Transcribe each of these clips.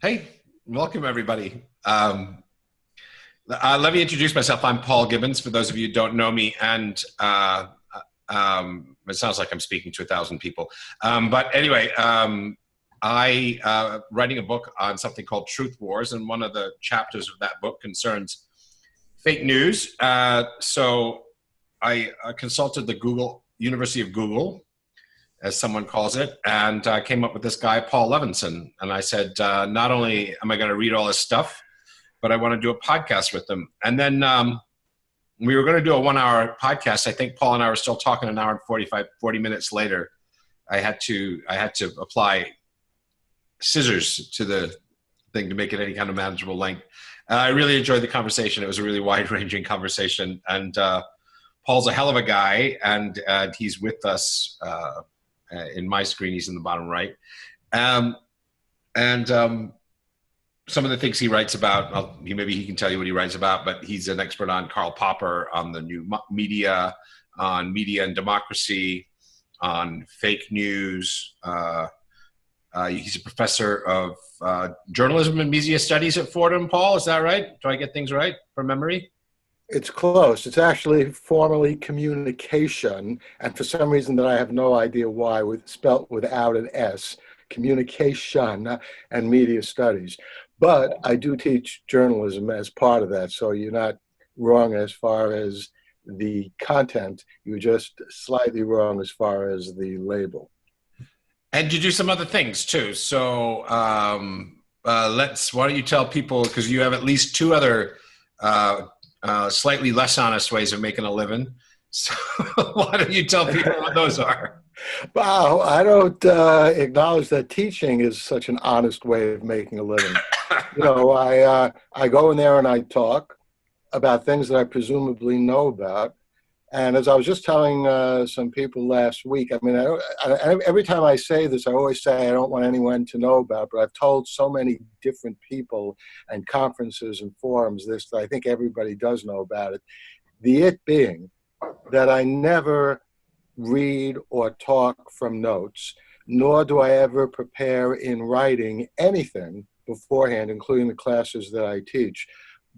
Hey, welcome everybody. Let me introduce myself. I'm Paul Gibbons, for those of you who don't know me, and it sounds like I'm speaking to 1,000 people. But anyway, I writing a book on something called Truth Wars, and one of the chapters of that book concerns fake news. So I consulted the University of Google, as someone calls it, and I came up with this guy, Paul Levinson. And I said, not only am I going to read all his stuff, but I want to do a podcast with them. And then we were going to do a 1-hour podcast. I think Paul and I were still talking an hour and 40 minutes later. I had to apply scissors to the thing to make it any kind of manageable length. I really enjoyed the conversation. It was a really wide-ranging conversation. And Paul's a hell of a guy, and he's with us in my screen. He's in the bottom right. Some of the things he writes about, maybe he can tell you what he writes about, but he's an expert on Karl Popper, on the new media, on media and democracy, on fake news. He's a professor of journalism and media studies at Fordham. Paul, is that right? Do I get things right from memory? It's close. It's actually formerly communication, and for some reason that I have no idea why, spelt without an S, communication and media studies. But I do teach journalism as part of that, so you're not wrong as far as the content. You're just slightly wrong as far as the label. And you do some other things too. So why don't you tell people, because you have at least two other slightly less honest ways of making a living. So why don't you tell people what those are? Wow, I don't acknowledge that teaching is such an honest way of making a living. I go in there and I talk about things that I presumably know about. And as I was just telling some people last week, I mean, every time I say this, I always say I don't want anyone to know about, but I've told so many different people and conferences and forums this that I think everybody does know about it. It being that I never read or talk from notes, nor do I ever prepare in writing anything beforehand, including the classes that I teach.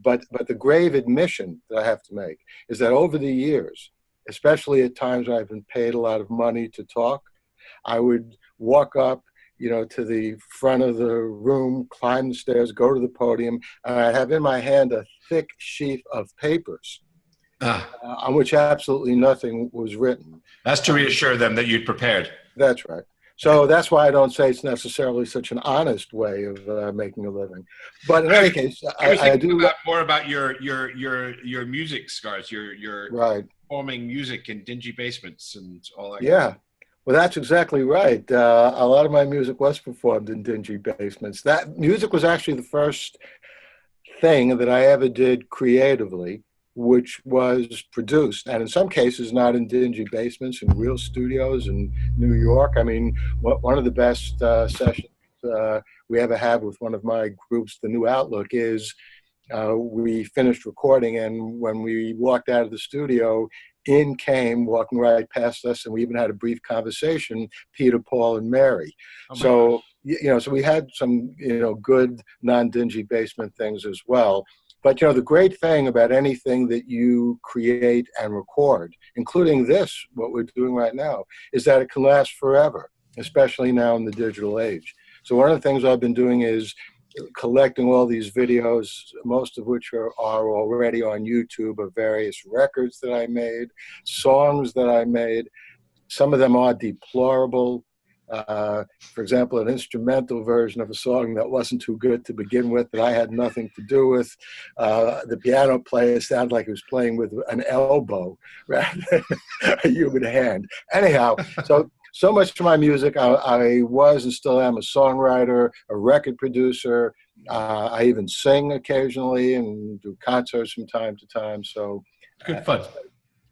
But the grave admission that I have to make is that over the years, especially at times when I've been paid a lot of money to talk, I would walk up, to the front of the room, climb the stairs, go to the podium, and I have in my hand a thick sheaf of papers on which absolutely nothing was written. That's to reassure them that you'd prepared. That's right. So that's why I don't say it's necessarily such an honest way of making a living. But in any case, I do more about your music scars, your right. Performing music in dingy basements and all that. Yeah, well, that's exactly right. A lot of my music was performed in dingy basements. That music was actually the first thing that I ever did creatively, which was produced, and in some cases not in dingy basements, in real studios in New York. I mean, one of the best sessions we ever had with one of my groups, The New Outlook, is we finished recording, and when we walked out of the studio, in came, walking right past us, and we even had a brief conversation, Peter, Paul, and Mary. So we had some, good non-dingy basement things as well. But, the great thing about anything that you create and record, including this, what we're doing right now, is that it can last forever, especially now in the digital age. So one of the things I've been doing is collecting all these videos, most of which are already on YouTube, of various records that I made, songs that I made. Some of them are deplorable. For example, an instrumental version of a song that wasn't too good to begin with, that I had nothing to do with. The piano player sounded like he was playing with an elbow rather than a human hand. Anyhow, so much to my music. I was and still am a songwriter, a record producer. I even sing occasionally and do concerts from time to time. So good fun.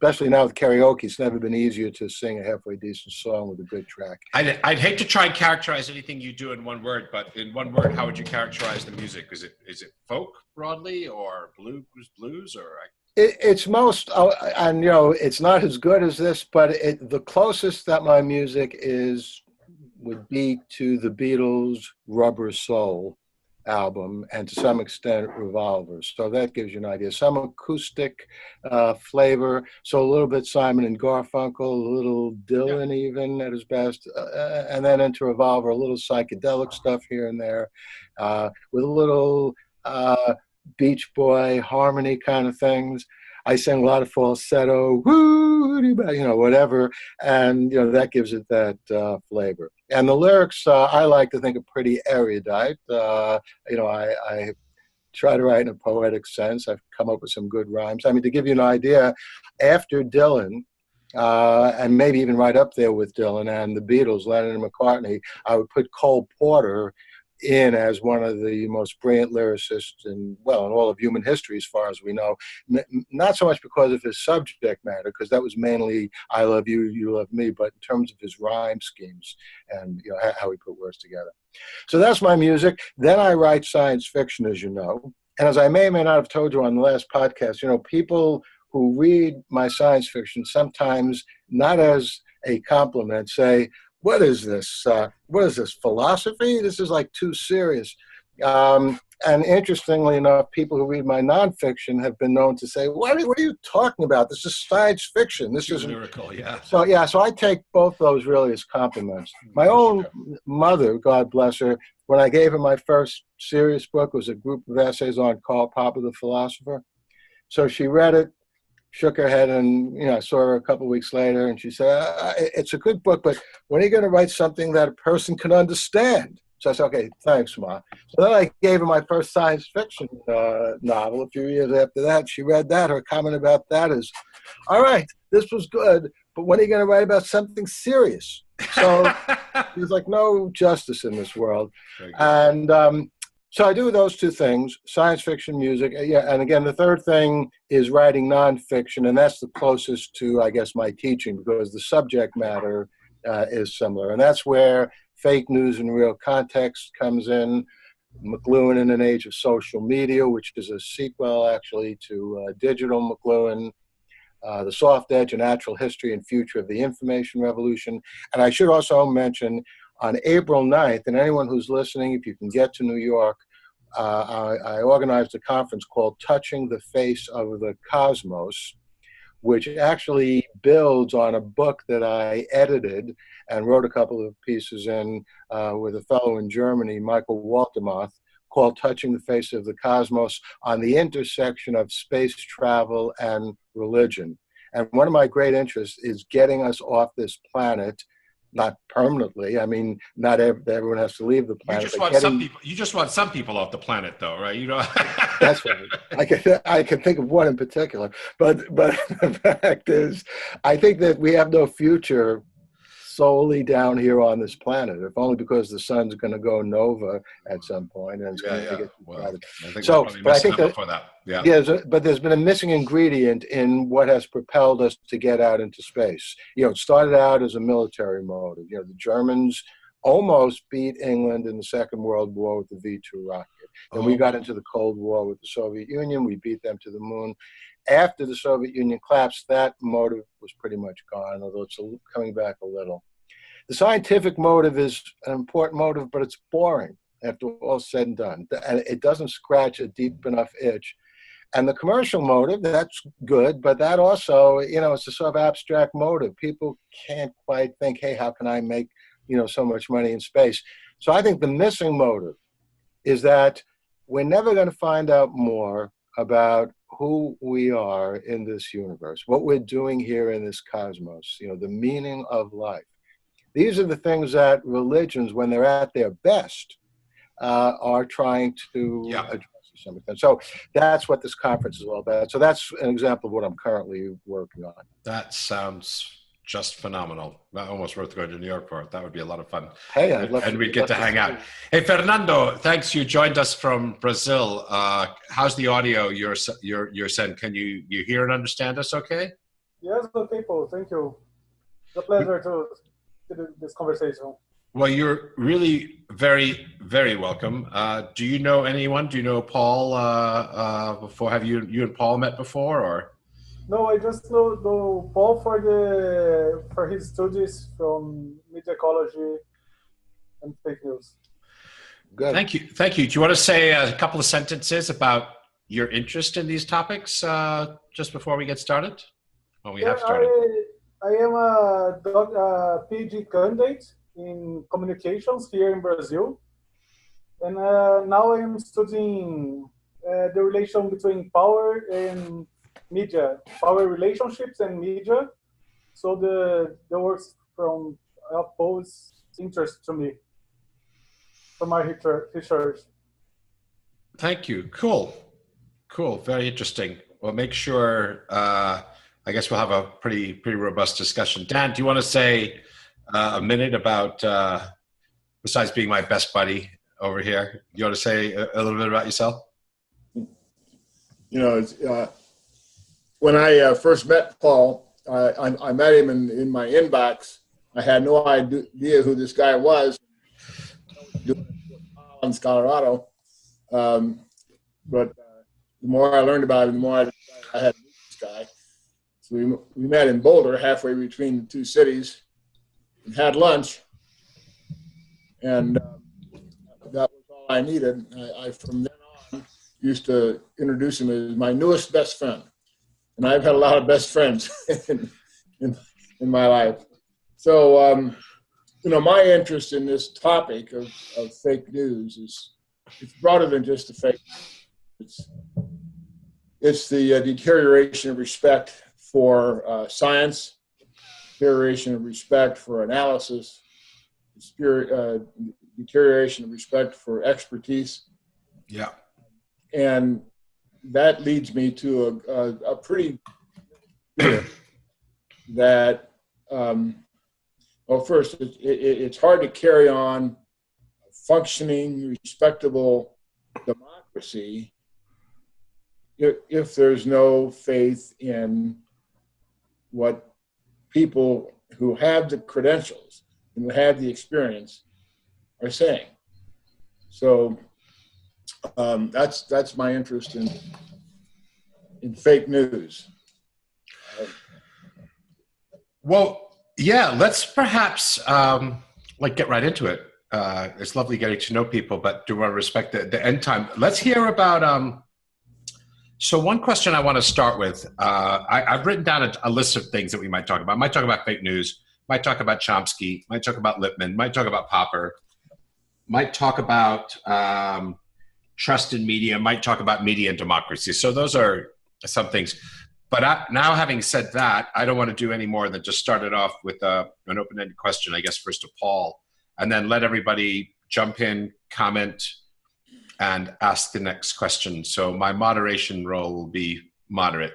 Especially now with karaoke, it's never been easier to sing a halfway decent song with a good track. I'd hate to try and characterize anything you do in one word, but in one word, how would you characterize the music? Is it folk broadly, or blues, or? It's most, and it's not as good as this, but the closest that my music would be to the Beatles' Rubber Soul. album, and to some extent Revolvers. So that gives you an idea. Some acoustic flavor, so a little bit Simon and Garfunkel, a little Yeah. Dylan even at his best, and then into Revolver, a little psychedelic stuff here and there, with a little Beach Boy harmony kind of things. I sing a lot of falsetto, woo, whatever, and that gives it that flavor. And the lyrics, I like to think are pretty erudite. I try to write in a poetic sense. I've come up with some good rhymes. I mean, to give you an idea, after Dylan, and maybe even right up there with Dylan and the Beatles, Lennon and McCartney, I would put Cole Porter in as one of the most brilliant lyricists in all of human history, as far as we know. Not so much because of his subject matter, because that was mainly I love you, you love me, but in terms of his rhyme schemes and how he put words together. So that's my music. Then I write science fiction, as you know. And as I may or may not have told you on the last podcast, people who read my science fiction sometimes, not as a compliment, say, what is this? What is this, philosophy? This is like too serious. And interestingly enough, people who read my nonfiction have been known to say, what are you talking about? This is science fiction. This is lyrical, yeah. So I take both those really as compliments. My own mother, God bless her, when I gave her my first serious book, it was a group of essays on Karl Popper, the philosopher. So she read it, shook her head, and I saw her a couple of weeks later, and she said, it's a good book, but when are you going to write something that a person can understand? So I said, okay, thanks, Ma. So then I gave her my first science fiction novel a few years after that. She read that. Her comment about that is, all right, this was good, but when are you going to write about something serious? So there's like no justice in this world. And so I do those two things, science fiction, music. And again, the third thing is writing nonfiction, and that's the closest to, I guess, my teaching, because the subject matter is similar. And that's where fake news in real context comes in. McLuhan in an Age of Social Media, which is a sequel, actually, to Digital McLuhan. The Soft Edge, A Natural History and Future of the Information Revolution. And I should also mention, on April 9th, and anyone who's listening, if you can get to New York, I organized a conference called Touching the Face of the Cosmos, which actually builds on a book that I edited and wrote a couple of pieces in with a fellow in Germany, Michael Waltermoth, called Touching the Face of the Cosmos, on the intersection of space travel and religion. And one of my great interests is getting us off this planet, not permanently. I mean, not everyone has to leave the planet. You just want some people off the planet, though, right? That's right. I can think of one in particular, but the fact is, I think that we have no future solely down here on this planet, if only because the sun's going to go nova at some point, and it's going to get crowded. I think that for that. But there's been a missing ingredient in what has propelled us to get out into space. It started out as a military motive. The Germans almost beat England in the Second World War with the V-2 rocket. Then we got into the Cold War with the Soviet Union. We beat them to the moon. After the Soviet Union collapsed, that motive was pretty much gone, although it's coming back a little. The scientific motive is an important motive, but it's boring after all said and done. And it doesn't scratch a deep enough itch. And the commercial motive, that's good, but that also, it's a sort of abstract motive. People can't quite think, hey, how can I make, so much money in space? So I think the missing motive is that we're never going to find out more about who we are in this universe, what we're doing here in this cosmos, the meaning of life. These are the things that religions, when they're at their best, are trying to address to some extent. So that's what this conference is all about. So that's an example of what I'm currently working on. That sounds just phenomenal. I almost worth going to New York for it. That would be a lot of fun. Hey, I'd love and we'd get to hang out. Hey, Fernando, thanks. You joined us from Brazil. How's the audio you're sent? Can you hear and understand us okay? Yes, good people. Thank you. It's a pleasure to do this conversation. Well, you're really very, very welcome. Do you know anyone? Do you know Paul before? Have you and Paul met before, or? No, I just know Paul for his studies from media ecology and fake news. Good. Thank you. Thank you. Do you want to say a couple of sentences about your interest in these topics just before we get started? Well, we have started. I am a PhD candidate in communications here in Brazil. And now I am studying the relation between power and media, power relationships and media. So the works from Paul's interest to me for my research. Thank you. Cool. Cool. Very interesting. Well, make sure, I guess we'll have a pretty robust discussion. Dan, do you want to say a minute about, besides being my best buddy over here, you want to say a little bit about yourself? You know, when I first met Paul, I met him in my inbox. I had no idea who this guy was. In Colorado, but the more I learned about him, the more I had to meet this guy. So we met in Boulder, halfway between the two cities, and had lunch, and that was all I needed. I from then on used to introduce him as my newest best friend, and I've had a lot of best friends in my life. So you know, my interest in this topic of fake news it's broader than just the fake news. It's the deterioration of respect for science, deterioration of respect for analysis, deterioration of respect for expertise. Yeah. And that leads me to a pretty that well, first, it's hard to carry on a functioning, respectable democracy if there's no faith in what people who have the credentials and who have the experience are saying. So that's my interest in fake news. Well, yeah, let's perhaps get right into it. It's lovely getting to know people, but do want to respect the end time. Let's hear about. So one question I want to start with. I've written down a list of things that we might talk about. Might talk about fake news. Might talk about Chomsky. Might talk about Lippmann. Might talk about Popper. Might talk about trust in media. Might talk about media and democracy. So those are some things. But now, having said that, I don't want to do any more than just start it off with an open-ended question, I guess, first to Paul, and then let everybody jump in, comment, and ask the next question. So my moderation role will be moderate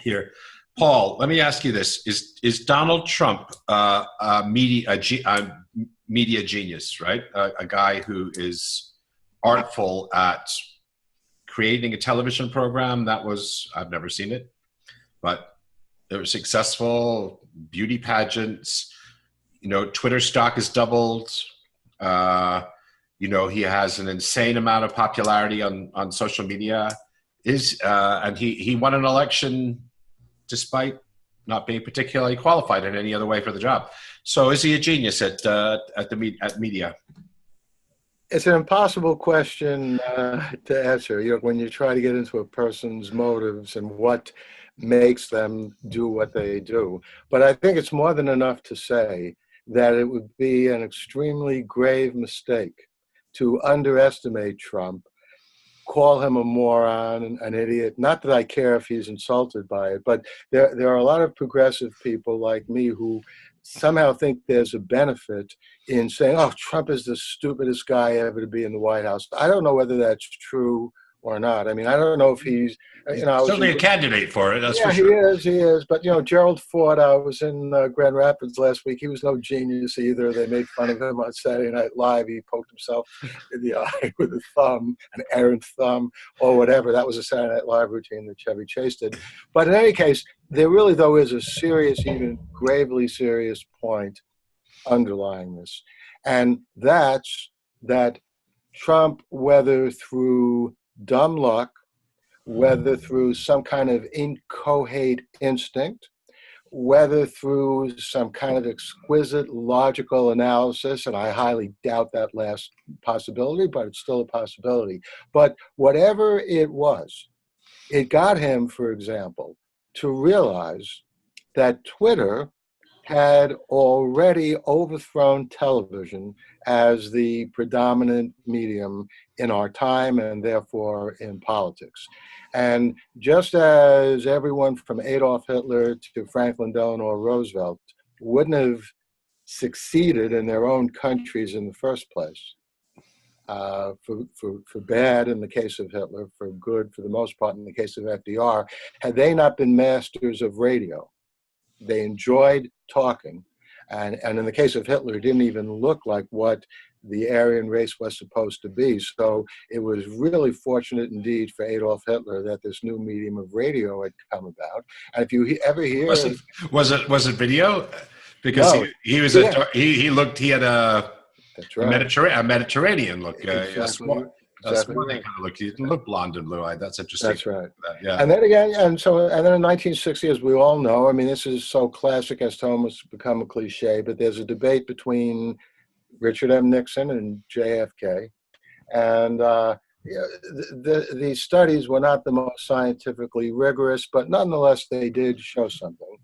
here. Paul, let me ask you this. Is Donald Trump a media genius, right? A guy who is artful at creating a television program that was, I've never seen it, but it was successful, beauty pageants, you know, Twitter stock has doubled. You know, he has an insane amount of popularity on social media. And he won an election despite not being particularly qualified in any other way for the job. So is he a genius at media? It's an impossible question to answer. You know, when you try to get into a person's motives and what makes them do what they do. But I think it's more than enough to say that it would be an extremely grave mistake to underestimate Trump, call him a moron, an idiot. Not that I care if he's insulted by it, but there are a lot of progressive people like me who somehow think there's a benefit in saying, oh, Trump is the stupidest guy ever to be in the White House. I don't know whether that's true or not. I mean, I don't know if he's, you know, certainly a candidate for it. That's for sure. He is. But, you know, Gerald Ford, I was in Grand Rapids last week. He was no genius either. They made fun of him on Saturday Night Live. He poked himself in the eye with a thumb, an errant thumb, or whatever. That was a Saturday Night Live routine that Chevy Chase did. But in any case, there really, though, is a serious, even gravely serious point underlying this. And that's that Trump, whether through dumb luck, whether through some kind of inchoate instinct, whether through some kind of exquisite logical analysis, and I highly doubt that last possibility, but it's still a possibility. But whatever it was, it got him, for example, to realize that Twitter had already overthrown television as the predominant medium in our time and therefore in politics. And just as everyone from Adolf Hitler to Franklin Delano Roosevelt wouldn't have succeeded in their own countries in the first place, for bad in the case of Hitler, for good for the most part in the case of FDR, had they not been masters of radio. They enjoyed talking. And in the case of Hitler, it didn't even look like what the Aryan race was supposed to be. So it was really fortunate indeed for Adolf Hitler that this new medium of radio had come about. And if you ever hear... Was it video? Because no, he was he had a... That's right. A Mediterranean look. Exactly. A swarthy Right. kind of look. He didn't look blonde and blue-eyed. That's interesting. That's right. Yeah. And then again, and then in 1960, as we all know, I mean, this is so classic as to almost become a cliche, but there's a debate between Richard M. Nixon and JFK. And these studies were not the most scientifically rigorous, but nonetheless, they did show something.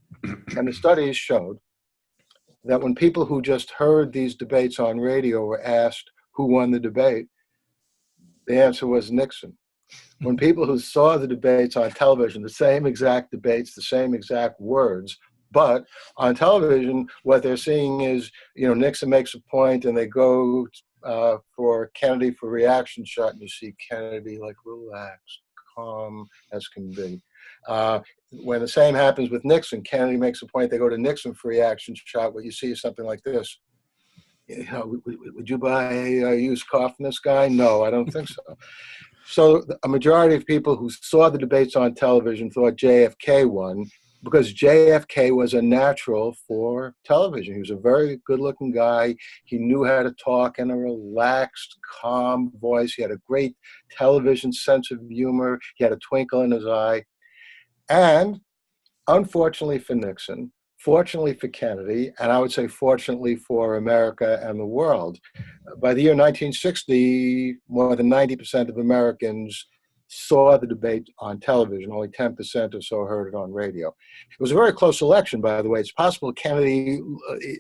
And the studies showed that when people who just heard these debates on radio were asked who won the debate, the answer was Nixon. When people who saw the debates on television, the same exact debates, the same exact words, but on television, what they're seeing is, Nixon makes a point and they go for Kennedy for reaction shot, and you see Kennedy like relaxed, calm as can be. When the same happens with Nixon, Kennedy makes a point, they go to Nixon for reaction shot, what you see is something like this. Would you buy a used car from this guy? No, I don't think so. So a majority of people who saw the debates on television thought JFK won because JFK was a natural for television. He was a very good-looking guy. He knew how to talk in a relaxed, calm voice. He had a great television sense of humor. He had a twinkle in his eye. And unfortunately for Nixon, fortunately for Kennedy, and I would say fortunately for America and the world, by the year 1960, more than 90% of Americans saw the debate on television. Only 10% or so heard it on radio. It was a very close election, by the way. It's possible Kennedy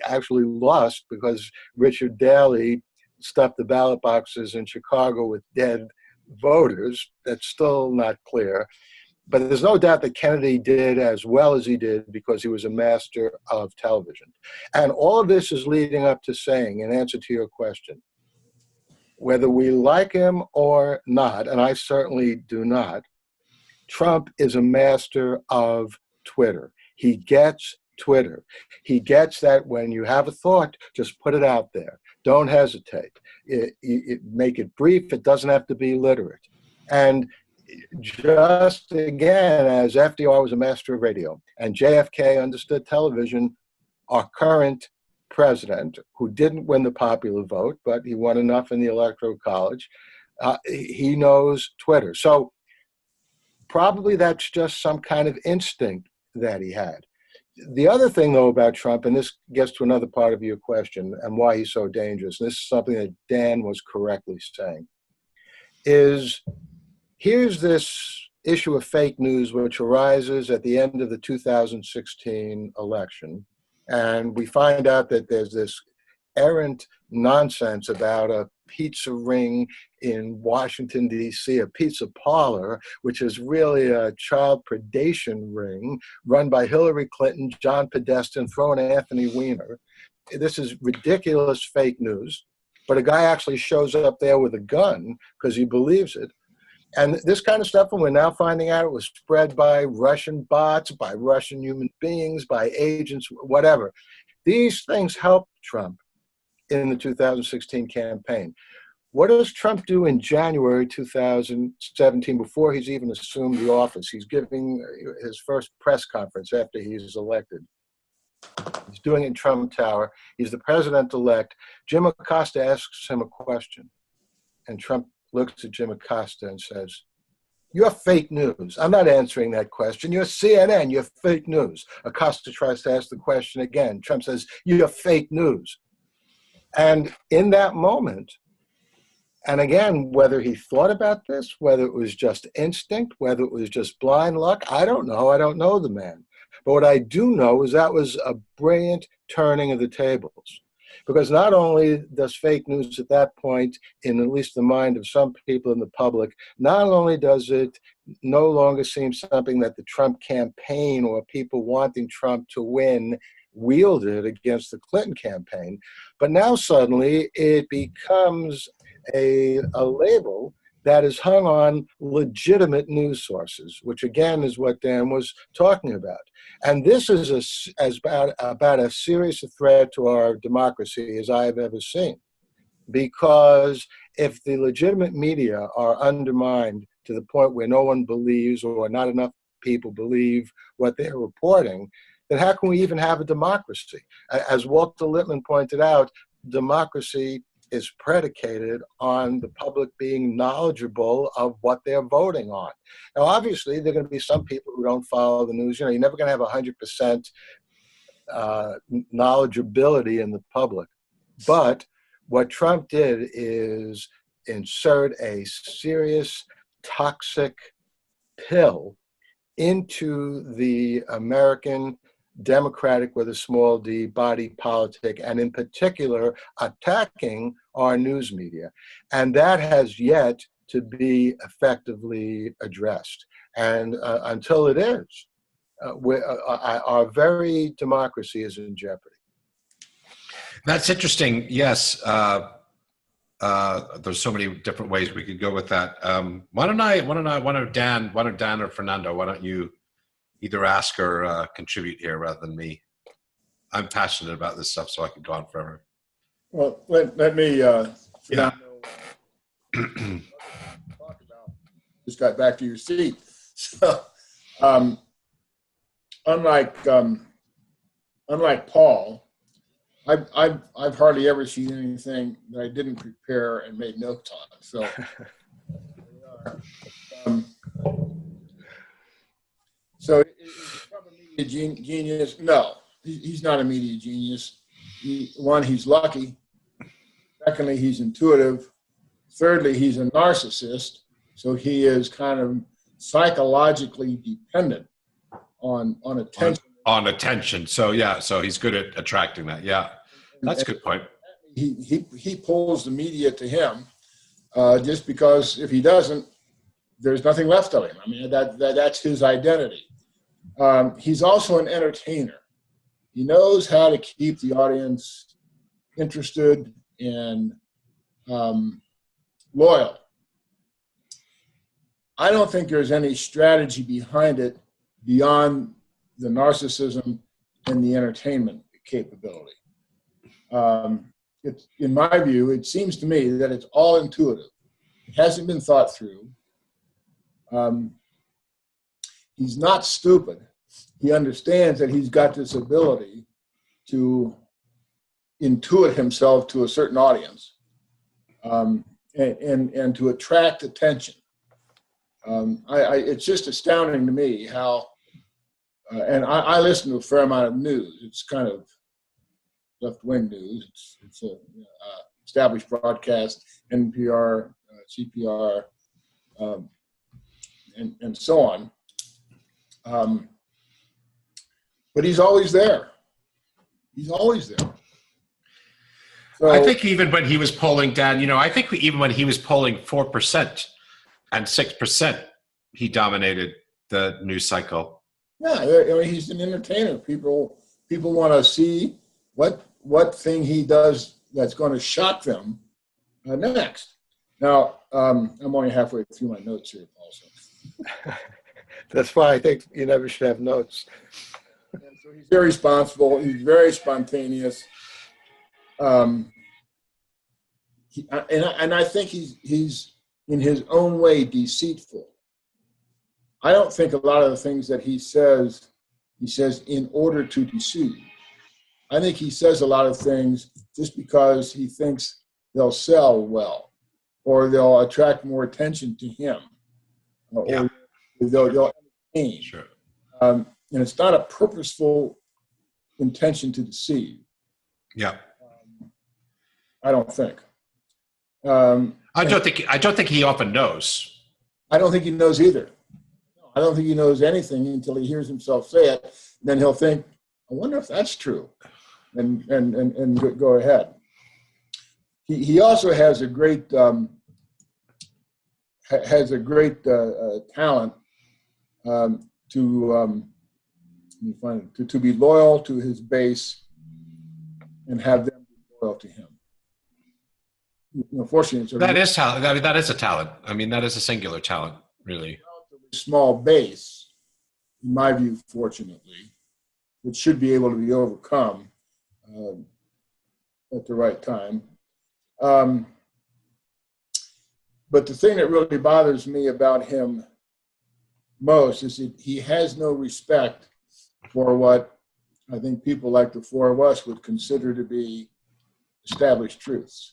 actually lost because Richard Daley stuffed the ballot boxes in Chicago with dead voters. That's still not clear. But there's no doubt that Kennedy did as well as he did because he was a master of television. And all of this is leading up to saying, in answer to your question, whether we like him or not, and I certainly do not, Trump is a master of Twitter. He gets Twitter. He gets that when you have a thought, just put it out there. Don't hesitate. Make it brief. It doesn't have to be literate. And just again, as FDR was a master of radio and JFK understood television, our current president, who didn't win the popular vote, but he won enough in the Electoral College, he knows Twitter. So probably that's just some kind of instinct that he had. The other thing, though, about Trump, and this gets to another part of your question and why he's so dangerous, and this is something that Dan was correctly saying, is here's this issue of fake news which arises at the end of the 2016 election, and we find out that there's this errant nonsense about a pizza ring in Washington, D.C., a pizza parlor, which is really a child predation ring run by Hillary Clinton, John Podesta, and throwing Anthony Weiner. This is ridiculous fake news, but a guy actually shows up there with a gun because he believes it. And this kind of stuff, and we're now finding out it was spread by Russian bots, by Russian human beings, by agents, whatever. These things helped Trump in the 2016 campaign. What does Trump do in January 2017 before he's even assumed the office? He's giving his first press conference after he's elected. He's doing it in Trump Tower. He's the president-elect. Jim Acosta asks him a question, and Trump looks at Jim Acosta and says, You're fake news. I'm not answering that question. You're CNN. You're fake news. Acosta tries to ask the question again. Trump says, you're fake news. And in that moment, and again, whether he thought about this, whether it was just instinct, whether it was just blind luck, I don't know. I don't know the man. But what I do know is that was a brilliant turning of the tables. Because not only does fake news at that point, in at least the mind of some people in the public, not only does it no longer seem something that the Trump campaign or people wanting Trump to win wielded against the Clinton campaign, but now suddenly it becomes a label that is hung on legitimate news sources, which again is what Dan was talking about. And this is about as serious a threat to our democracy as I have ever seen. Because if the legitimate media are undermined to the point where no one believes or not enough people believe what they're reporting, then how can we even have a democracy? As Walter Lippmann pointed out, democracy is predicated on the public being knowledgeable of what they're voting on. Now, obviously, there are going to be some people who don't follow the news. You know, you're never going to have 100% knowledgeability in the public. But what Trump did is insert a serious toxic pill into the American democratic with a small d body politic, and in particular attacking our news media. And that has yet to be effectively addressed. And until it is, our very democracy is in jeopardy. That's interesting. Yes. There's so many different ways we could go with that. Why don't Dan or Fernando, why don't you either ask or contribute here rather than me? I'm passionate about this stuff, so I could go on forever. Well, let me talk about. Just got back to your seat. So, unlike Paul, I've hardly ever seen anything that I didn't prepare and made notes on. So, so is Trump a media genius? No, he's not a media genius. He's lucky. Secondly, he's intuitive. Thirdly, he's a narcissist. So he is kind of psychologically dependent on attention. On attention. So yeah, so he's good at attracting that. Yeah, that's a good point. He pulls the media to him just because if he doesn't, there's nothing left of him. I mean, that's his identity. He's also an entertainer. He knows how to keep the audience interested and loyal. I don't think there's any strategy behind it beyond the narcissism and the entertainment capability. In my view, it seems to me that it's all intuitive. It hasn't been thought through. He's not stupid. He understands that he's got this ability to intuit himself to a certain audience and to attract attention. It's just astounding to me how, and I listen to a fair amount of news. It's kind of left-wing news. It's a established broadcast, NPR, CPR, and so on. But he's always there. He's always there. So, I think even when he was polling, Dan, I think even when he was polling 4% and 6%, he dominated the news cycle. Yeah, I mean, he's an entertainer. People want to see what thing he does that's going to shock them next. Now, I'm only halfway through my notes here, Paul. So. That's why I think you never should have notes. And so he's very responsible. He's very spontaneous. And I think he's in his own way deceitful. I don't think a lot of the things that he says in order to deceive. I think he says a lot of things just because he thinks they'll sell well or they'll attract more attention to him. or they'll entertain. Sure. And it's not a purposeful intention to deceive. Yeah. I don't think. I don't think he often knows. I don't think he knows either. I don't think he knows anything until he hears himself say it. And then he'll think, I wonder if that's true, and go ahead. He also has a great talent to be loyal to his base and have them be loyal to him. Fortunately, That is talent. I mean, that is a talent. I mean, that is a singular talent, really. Small base, in my view, fortunately, which should be able to be overcome at the right time. But the thing that really bothers me about him most is that he has no respect for what I think people like the four of us would consider to be established truths.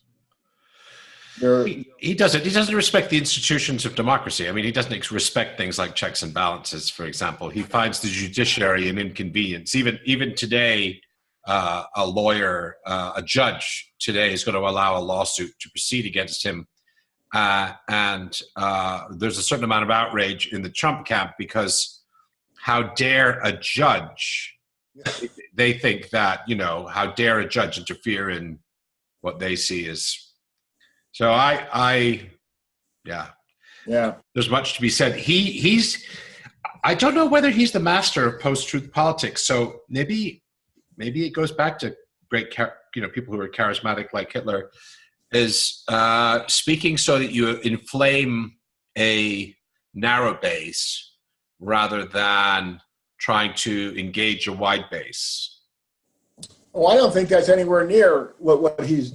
He doesn't respect the institutions of democracy. I mean, he doesn't respect things like checks and balances, for example. He finds the judiciary an inconvenience. Even today, a lawyer, a judge today is going to allow a lawsuit to proceed against him. And there's a certain amount of outrage in the Trump camp because how dare a judge, they think that, how dare a judge interfere in what they see as. So yeah. There's much to be said. I don't know whether he's the master of post-truth politics. So maybe it goes back to great, people who are charismatic like Hitler, is speaking so that you inflame a narrow base rather than trying to engage a wide base. Oh, I don't think that's anywhere near what he's.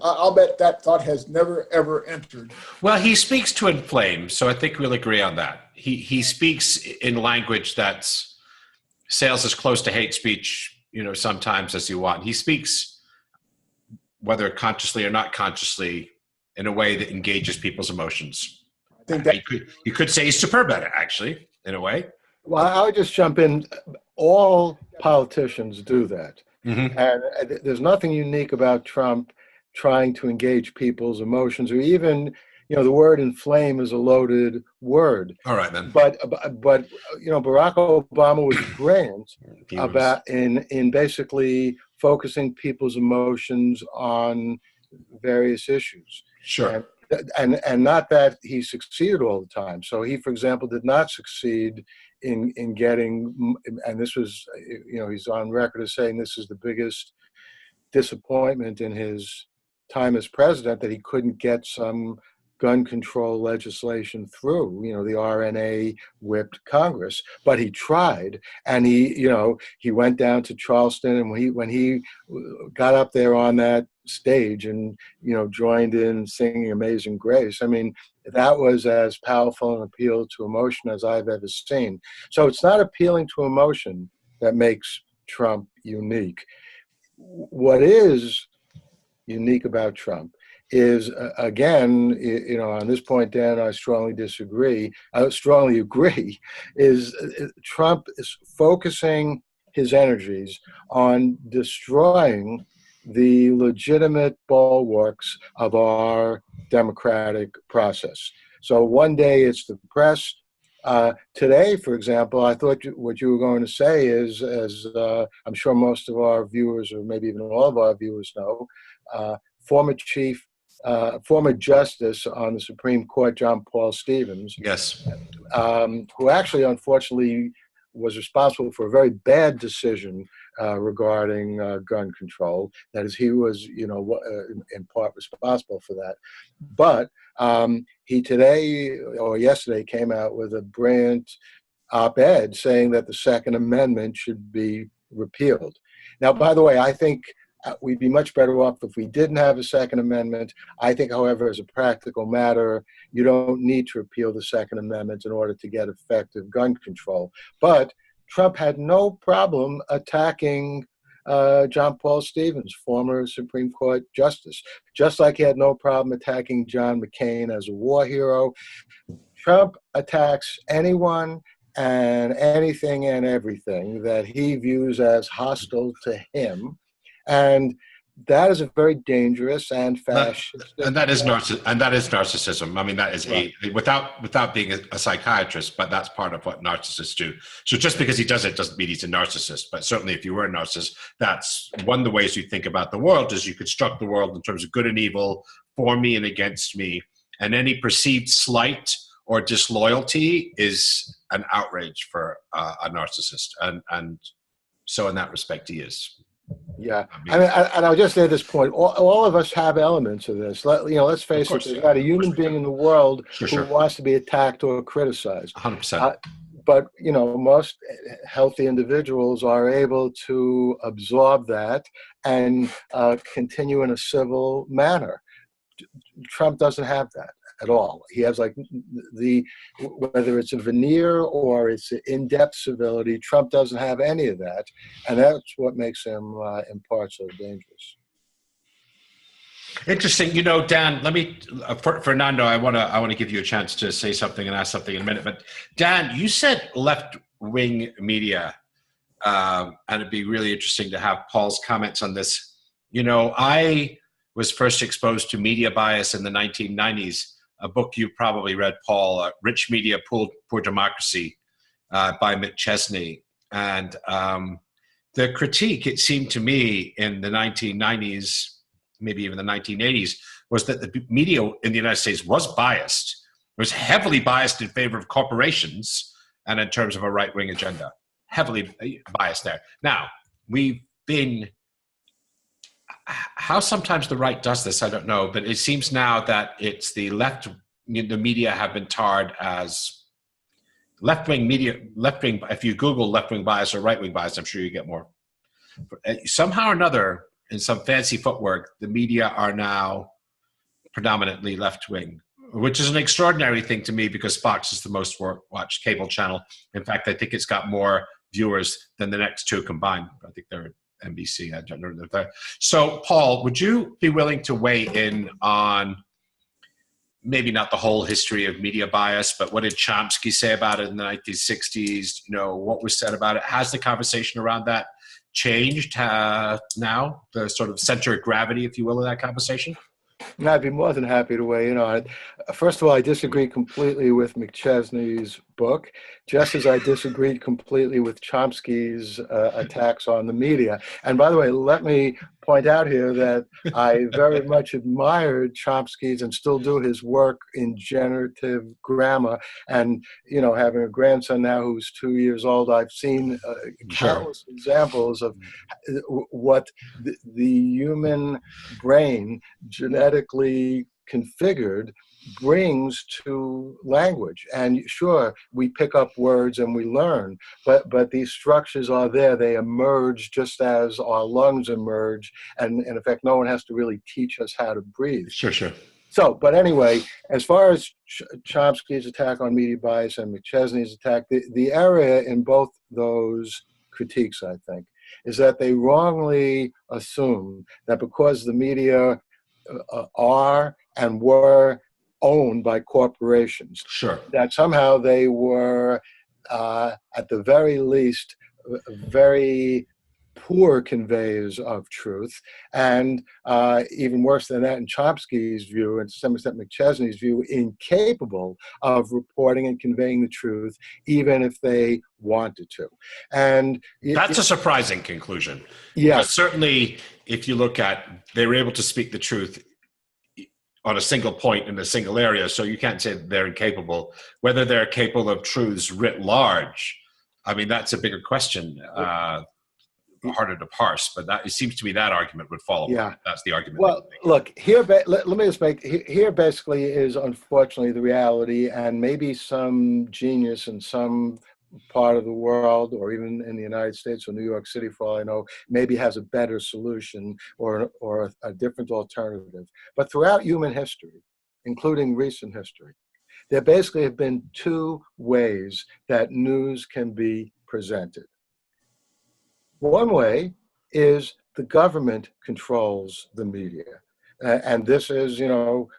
I'll bet that thought has never, ever entered. Well, he speaks to inflame, so I think we'll agree on that. He speaks in language that sails as close to hate speech, sometimes as you want. He speaks, whether consciously or not consciously, in a way that engages people's emotions. I think that you could say he's superb at it, actually, in a way. Well, I would just jump in. All politicians do that. Mm-hmm. And there's nothing unique about Trump trying to engage people's emotions, or even, the word inflame is a loaded word. All right, then. But Barack Obama was brilliant about in basically focusing people's emotions on various issues. Sure. And not that he succeeded all the time. So he, for example, did not succeed in getting, and this was, he's on record as saying this is the biggest disappointment in his time as president, that he couldn't get some gun control legislation through. The RNA whipped Congress, but he tried, and he went down to Charleston, and when he got up there on that stage and joined in singing Amazing Grace, I mean, that was as powerful an appeal to emotion as I've ever seen. So it's not appealing to emotion that makes Trump unique. What is unique about Trump is, again, on this point, Dan, I strongly disagree. I strongly agree. Is Trump is focusing his energies on destroying the legitimate bulwarks of our democratic process. So one day it's the press. Today, for example, I thought what you were going to say is, as I'm sure most of our viewers, or maybe even all of our viewers know, former Justice on the Supreme Court, John Paul Stevens, yes, who actually, unfortunately, was responsible for a very bad decision regarding gun control. That is, he was, in part responsible for that. But he today or yesterday came out with a brilliant op-ed saying that the Second Amendment should be repealed. Now, by the way, I think we'd be much better off if we didn't have a Second Amendment. I think, however, as a practical matter, you don't need to repeal the Second Amendment in order to get effective gun control. But Trump had no problem attacking John Paul Stevens, former Supreme Court Justice, just like he had no problem attacking John McCain as a war hero. Trump attacks anyone and anything and everything that he views as hostile to him. And that is a very dangerous and fascist. And that is narcissism. I mean, that is Right. without being a psychiatrist, but that's part of what narcissists do. So just because he does it doesn't mean he's a narcissist. But certainly, if you were a narcissist, that's one of the ways you think about the world is you construct the world in terms of good and evil, for me and against me, and any perceived slight or disloyalty is an outrage for a narcissist, and so in that respect, he is. Yeah, I mean, and I'll just say at this point, all of us have elements of this. Let's face it, there's not a human being in the world who wants to be attacked or criticized. 100%. But, most healthy individuals are able to absorb that and continue in a civil manner. Trump doesn't have that at all. He has whether it's a veneer or it's in-depth civility, Trump doesn't have any of that. And that's what makes him in part so dangerous. Interesting. Dan, let me, Fernando, I want to give you a chance to say something and ask something in a minute. But Dan, you said left-wing media, and it'd be really interesting to have Paul's comments on this. I was first exposed to media bias in the 1990s, a book you probably read, Paul, Rich Media, Poor Democracy, by McChesney. And the critique, it seemed to me, in the 1990s, maybe even the 1980s, was that the media in the United States was biased. It was heavily biased in favor of corporations and in terms of a right-wing agenda. Heavily biased there. Now, we've been... How sometimes the right does this, I don't know, but it seems now that it's the left, the media have been tarred as left-wing media, left-wing. If you Google left-wing bias or right-wing bias, I'm sure you get more. Somehow or another, in some fancy footwork, the media are now predominantly left-wing, which is an extraordinary thing to me because Fox is the most watched cable channel. In fact, I think it's got more viewers than the next two combined. I think they're NBC. I don't know if they're there. So, Paul, would you be willing to weigh in on maybe not the whole history of media bias, but what did Chomsky say about it in the 1960s? What was said about it? Has the conversation around that changed now, the sort of center of gravity, if you will, of that conversation? And I'd be more than happy to weigh in on it. First of all, I disagree completely with McChesney's book, just as I disagreed completely with Chomsky's attacks on the media. And by the way, let me point out here that I very much admired Chomsky's and still do his work in generative grammar. And, having a grandson now who's 2 years old, I've seen countless examples of what the human brain genetically configured brings to language. And sure, we pick up words and we learn, but these structures are there. They emerge just as our lungs emerge. And in effect, no one has to really teach us how to breathe. Sure. So, but anyway, as far as Chomsky's attack on media bias and McChesney's attack, the area in both those critiques, I think, is that they wrongly assume that because the media are and were owned by corporations, sure, that somehow they were, at the very least, very poor conveyors of truth, and even worse than that, in Chomsky's view, and to some extent McChesney's view, incapable of reporting and conveying the truth, even if they wanted to. And that's a surprising conclusion. Yeah, certainly, if you look at, they were able to speak the truth on a single point in a single area, so you can't say they're incapable. Whether they're capable of truths writ large, I mean, that's a bigger question. Harder to parse, but it seems to me that argument would fall apart. Yeah, that's the argument. Well, look here. Let me just make here. Basically, is unfortunately the reality, and maybe some genius in some part of the world, or even in the United States or New York City, for all I know, maybe has a better solution or a different alternative. But throughout human history, including recent history, there basically have been two ways that news can be presented. One way is the government controls the media. And this is,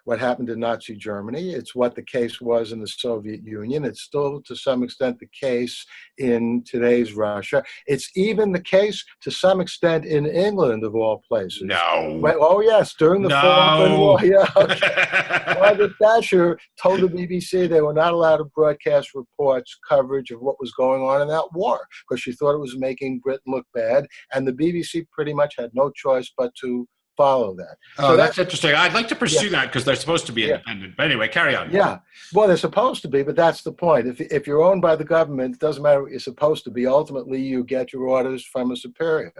what happened in Nazi Germany. It's what the case was in the Soviet Union. It's still, to some extent, the case in today's Russia. It's even the case, to some extent, in England, of all places. No. Oh, yes, during the Falkland War. Yeah. Margaret Thatcher told the BBC they were not allowed to broadcast reports, coverage of what was going on in that war, because she thought it was making Britain look bad. And the BBC pretty much had no choice but to follow that. Oh, so that's interesting. I'd like to pursue that because they're supposed to be independent. But anyway, carry on. Yeah. Well, they're supposed to be, but that's the point. If you're owned by the government, it doesn't matter what you're supposed to be. Ultimately, you get your orders from a superior.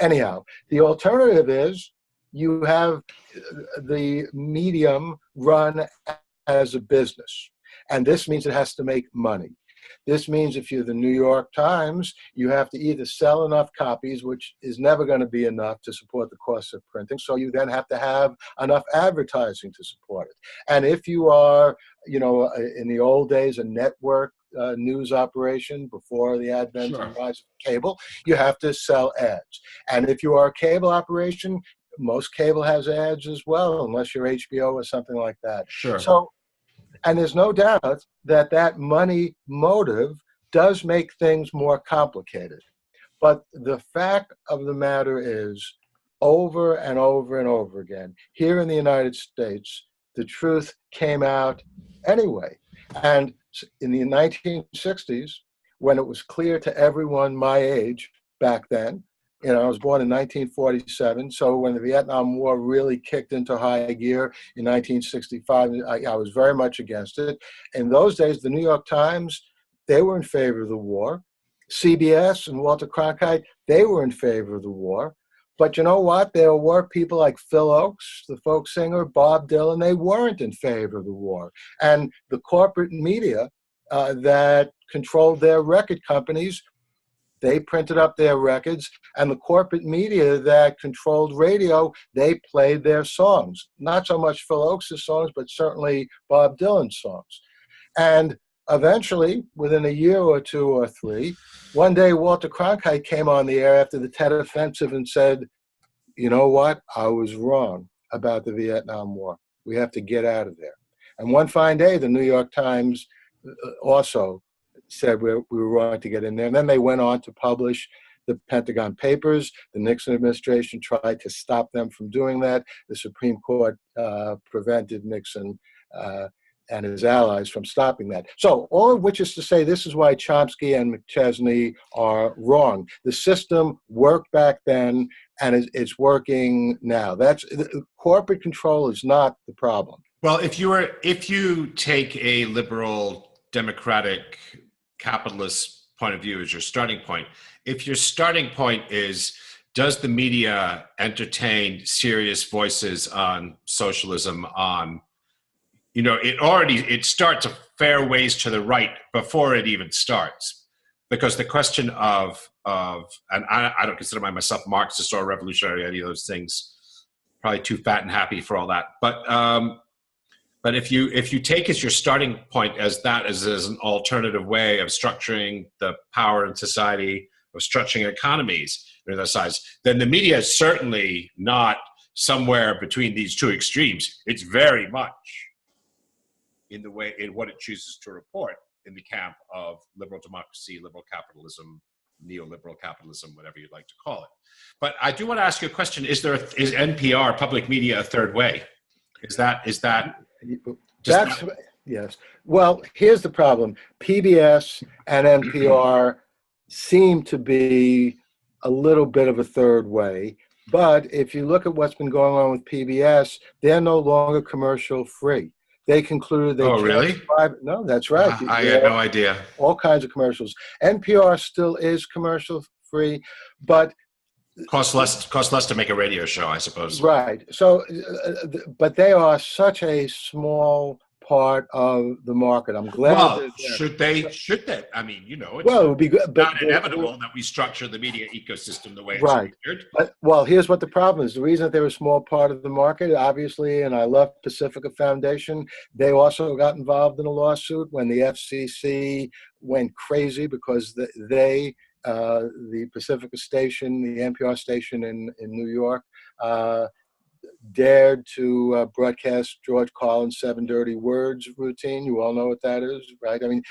Anyhow, the alternative is you have the medium run as a business. And this means it has to make money. This means if you're the New York Times, you have to either sell enough copies, which is never going to be enough to support the cost of printing. So you then have to have enough advertising to support it. And if you are, in the old days, a network news operation before the advent and rise of cable, you have to sell ads. And if you are a cable operation, most cable has ads as well, unless you're HBO or something like that. Sure. So, and there's no doubt that money motive does make things more complicated. But the fact of the matter is, over and over and over again, here in the United States, the truth came out anyway. And in the 1960s, when it was clear to everyone my age back then, I was born in 1947, so when the Vietnam War really kicked into high gear in 1965, I was very much against it. In those days, the New York Times, they were in favor of the war. CBS and Walter Cronkite, they were in favor of the war. But you know what? There were people like Phil Oakes, the folk singer, Bob Dylan, they weren't in favor of the war. And the corporate media that controlled their record companies, they printed up their records, and the corporate media that controlled radio, they played their songs. Not so much Phil Oakes' songs, but certainly Bob Dylan's songs. And eventually, within a year or two or three, one day Walter Cronkite came on the air after the Tet Offensive and said, you know what? I was wrong about the Vietnam War. We have to get out of there. And one fine day, the New York Times also said we were wrong to get in there. And then they went on to publish the Pentagon Papers. The Nixon administration tried to stop them from doing that. The Supreme Court prevented Nixon and his allies from stopping that. So all of which is to say, this is why Chomsky and McChesney are wrong. The system worked back then, and it's working now. Corporate control is not the problem. Well, if you take a liberal democratic capitalist point of view as your starting point, if your starting point is, does the media entertain serious voices on socialism, on, it starts a fair ways to the right before it even starts, because the question of and I don't consider myself Marxist or revolutionary, any of those things, probably too fat and happy for all that, but if you take as your starting point as an alternative way of structuring the power in society, of structuring economies on their sides, then the media is certainly not somewhere between these two extremes. It's very much in what it chooses to report in the camp of liberal democracy, liberal capitalism, neoliberal capitalism, whatever you'd like to call it. But I do want to ask you a question: Is NPR, public media, a third way? Yes. Well, here's the problem. PBS and NPR seem to be a little bit of a third way. But if you look at what's been going on with PBS, they're no longer commercial free. They concluded they really? No, that's right. I had no idea. All kinds of commercials. NPR still is commercial free, but costs less to make a radio show, I suppose. Right. So, but they are such a small part of the market. I'm glad. Well, should they? I mean, it's well, it would be good, not inevitable that we structure the media ecosystem the way it's structured. Well, here's what the problem is. The reason that they're a small part of the market, obviously, and I love Pacifica Foundation, they also got involved in a lawsuit when the FCC went crazy because the Pacifica station, the NPR station in New York, dared to broadcast George Carlin's 7 Dirty Words routine. You all know what that is, right? I mean,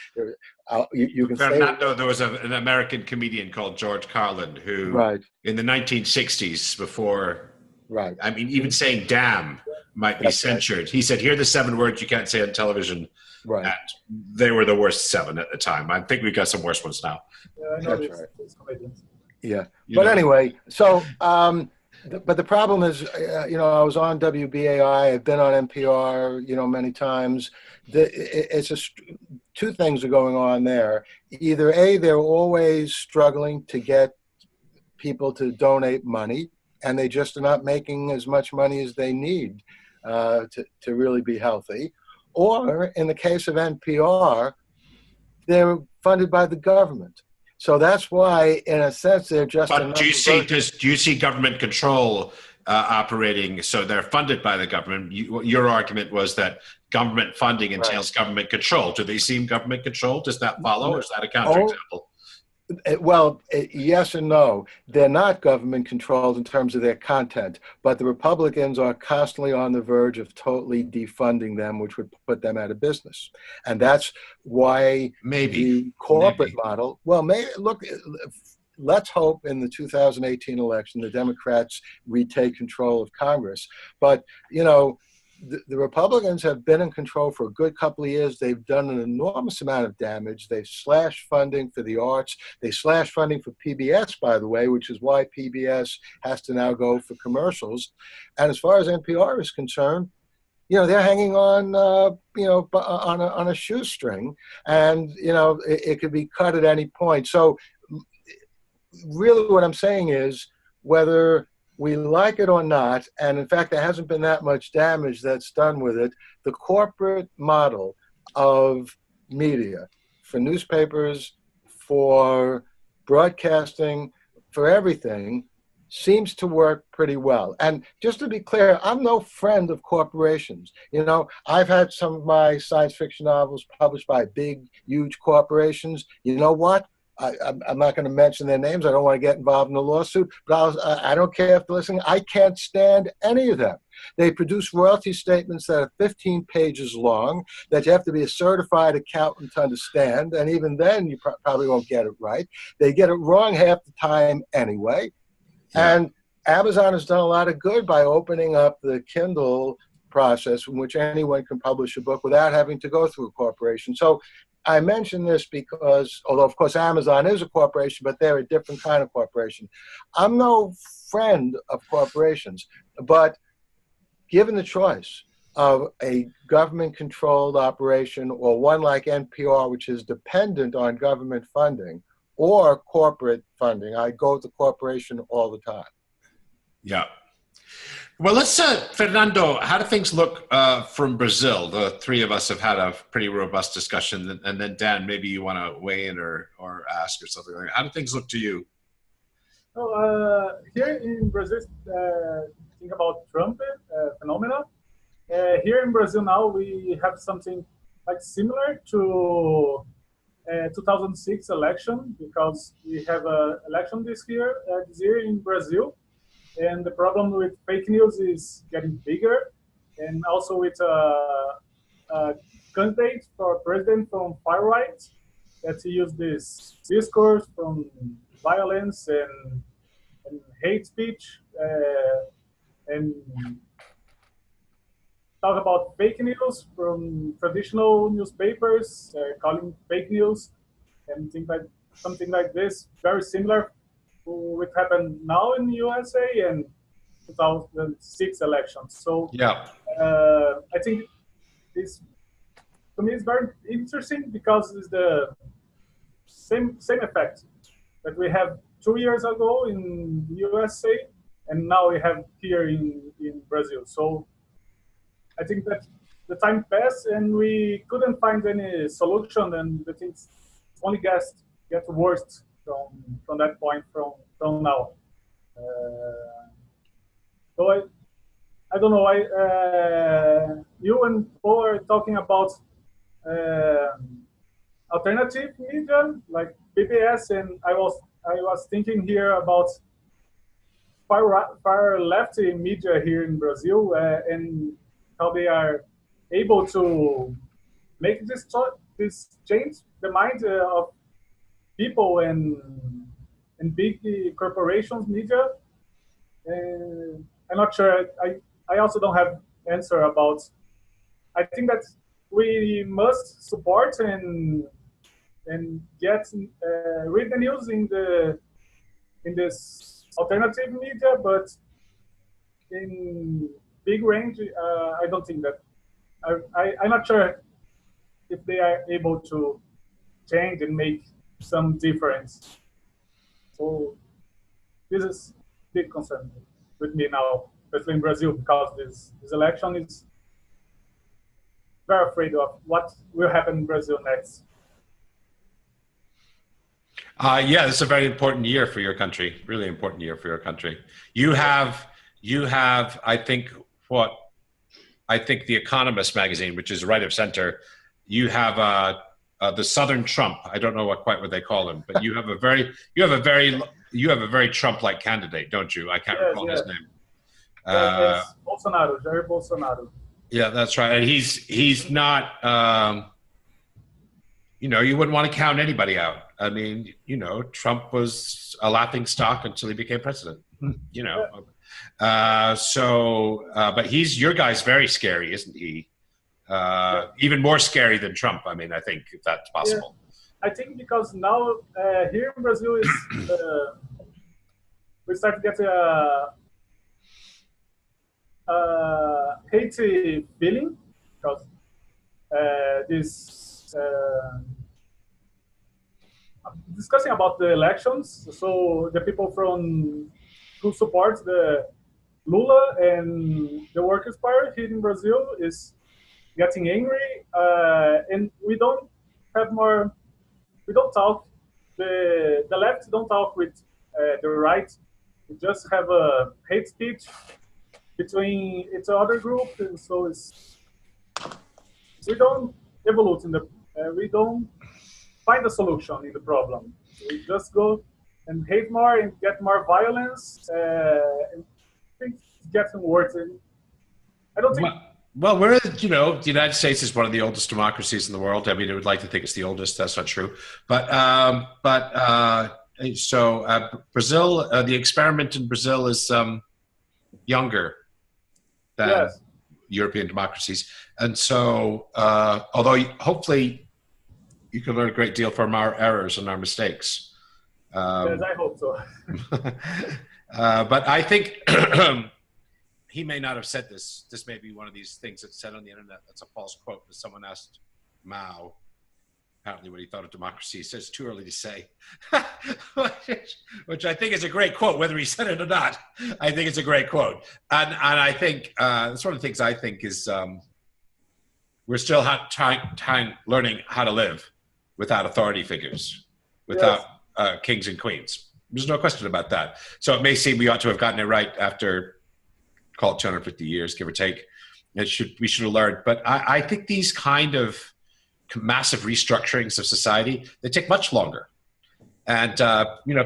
you can say... Fernando, there was an American comedian called George Carlin who, right, in the 1960s, before, right, I mean, even saying damn might be That's censored. right. He said, here are the 7 words you can't say on television. right. And they were the worst 7 at the time. I think we've got some worse ones now. Yeah, I know That's this. right. This comedians. Yeah. You But know. anyway, so, but the problem is, I was on WBAI, I've been on NPR, many times. It's just 2 things are going on there. Either A, they're always struggling to get people to donate money, and they just are not making as much money as they need to really be healthy. Or in the case of NPR, they're funded by the government. So that's why, in a sense, they're just. But do you see government control operating? So they're funded by the government. Your argument was that government funding entails government control. Do they seem government controlled? Does that follow? Or is that a counterexample? Well, yes and no. They're not government controlled in terms of their content, but the Republicans are constantly on the verge of totally defunding them, which would put them out of business. And that's why the corporate model, well, look, let's hope in the 2018 election, the Democrats retake control of Congress. But, the Republicans have been in control for a good couple of years. They've done an enormous amount of damage. They've slashed funding for the arts. They slashed funding for PBS, by the way, which is why PBS has to now go for commercials. And as far as NPR is concerned, they're hanging on, on a shoestring, and, it could be cut at any point. So really what I'm saying is, whether we like it or not, and in fact, there hasn't been that much damage that's done with it, the corporate model of media, for newspapers, for broadcasting, for everything, seems to work pretty well. And just to be clear, I'm no friend of corporations. I've had some of my science fiction novels published by big, huge corporations. You know what? I'm not going to mention their names. I don't want to get involved in a lawsuit, but I don't care if they're listening. I can't stand any of them. They produce royalty statements that are 15 pages long that you have to be a certified accountant to understand, and even then you probably won't get it right. They get it wrong half the time anyway. Yeah. And Amazon has done a lot of good by opening up the Kindle process in which anyone can publish a book without having to go through a corporation. So I mention this because, although of course Amazon is a corporation, but they're a different kind of corporation. I'm no friend of corporations, but given the choice of a government-controlled operation or one like NPR, which is dependent on government funding, or corporate funding, I go with the corporation all the time. Yeah. Well, let's, Fernando, how do things look from Brazil? The 3 of us have had a pretty robust discussion. And then, Dan, maybe you want to weigh in or ask or something like that. How do things look to you? Here in Brazil, think about Trump phenomena. Here in Brazil now, we have something like similar to 2006 election, because we have an election this year in Brazil. And the problem with fake news is getting bigger, and also with a candidate for president from far right that use this discourse from violence and hate speech and talk about fake news from traditional newspapers, calling fake news and things like something like this, very similar to what happened now in the USA and 2006 elections. So yeah, I think this, to me, is very interesting because it's the same effect that we have 2 years ago in the USA, and now we have here in Brazil. So I think that the time passed and we couldn't find any solution, and the things only get worse from that point from now. So I don't know. You and Paul are talking about alternative media like PBS, and I was thinking here about far left media here in Brazil, and how they are able to make this change the mind of people and big corporations, media. I'm not sure. I also don't have answer about. I think that we must support and get read the news in this alternative media, but in big range, I don't think that. I'm not sure if they are able to change and make some difference. So this is big concern with me now, especially in Brazil, because this election is very afraid of what will happen in Brazil next. Yeah, it's a very important year for your country. Really important year for your country. You have, I think The Economist magazine, which is right of center. You have the Southern Trump. I don't know what they call him, but you have a very Trump-like candidate, don't you? I can't recall his name. Bolsonaro, Jair Bolsonaro. Yeah, that's right. And he's not. You wouldn't want to count anybody out. I mean, Trump was a laughing stock until he became president. But your guy's very scary, isn't he? Even more scary than Trump. I mean, I think if that's possible. Yeah. I think because now here in Brazil is we start to get hate feeling because this discussing about the elections. So the people who support the Lula and the Workers' Party here in Brazil is getting angry, and we don't talk. The left don't talk with the right. We just have a hate speech between each other group, and so we don't evolve we don't find a solution in the problem. We just go and hate more and get more violence, and things getting worse. And I don't think. Well, the United States is one of the oldest democracies in the world. I mean, I would like to think it's the oldest. That's not true. Brazil, the experiment in Brazil is younger than European democracies. And so, although hopefully you can learn a great deal from our errors and our mistakes. Yes, I hope so. But I think he may not have said this. This may be one of these things that's said on the internet that's a false quote. Someone asked Mao apparently what he thought of democracy. He says it's too early to say, which I think is a great quote, whether he said it or not. I think it's a great quote. And I think it's one of the things I think is we're still learning how to live without authority figures, without kings and queens. There's no question about that. So it may seem we ought to have gotten it right after, call it 250 years, give or take. We should have learned. But I think these kind of massive restructurings of society, they take much longer. And,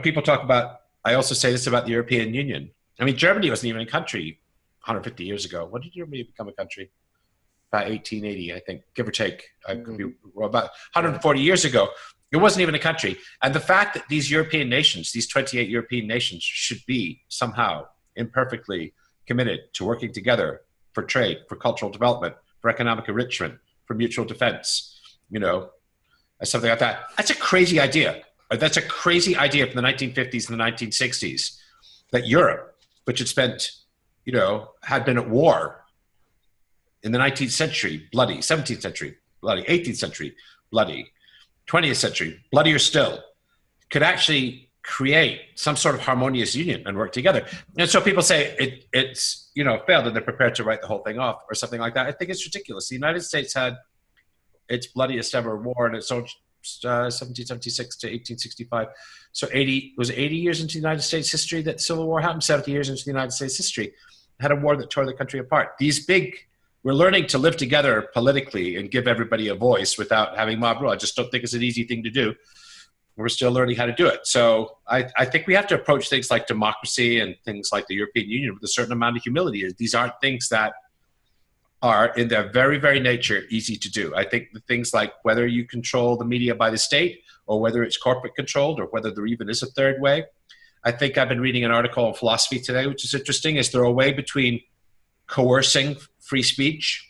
people talk about, I also say this about the European Union. I mean, Germany wasn't even a country 150 years ago. When did Germany become a country? About 1880, I think, give or take. Could be about 140 years ago. It wasn't even a country. And the fact that these European nations, these 28 European nations, should be somehow imperfectly committed to working together for trade, for cultural development, for economic enrichment, for mutual defense, something like that. That's a crazy idea. That's a crazy idea from the 1950s and the 1960s, that Europe, which had spent, had been at war in the 19th century, bloody, 17th century, bloody, 18th century, bloody, 20th century, bloodier still, could actually create some sort of harmonious union and work together. And so people say it's failed and they're prepared to write the whole thing off or something like that. I think it's ridiculous. The United States had its bloodiest ever war in its own 1776 to 1865. So 80 years into the United States history that the Civil War happened, 70 years into the United States history. It had a war that tore the country apart. We're learning to live together politically and give everybody a voice without having mob rule. I just don't think it's an easy thing to do. We're still learning how to do it. So I think we have to approach things like democracy and things like the European Union with a certain amount of humility. These aren't things that are in their very, very nature easy to do. I think the things like whether you control the media by the state or whether it's corporate controlled or whether there even is a third way. I think I've been reading an article on philosophy today, which is interesting. Is there a way between coercing free speech,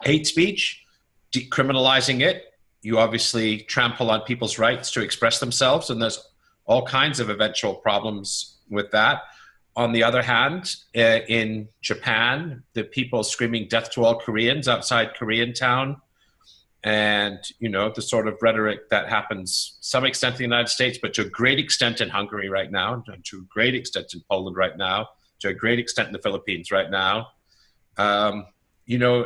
hate speech, decriminalizing it? You obviously trample on people's rights to express themselves, and there's all kinds of eventual problems with that. On the other hand, in Japan, the people screaming death to all Koreans outside Koreatown, and the sort of rhetoric that happens to some extent in the United States, but to a great extent in Hungary right now, to a great extent in Poland right now, to a great extent in the Philippines right now,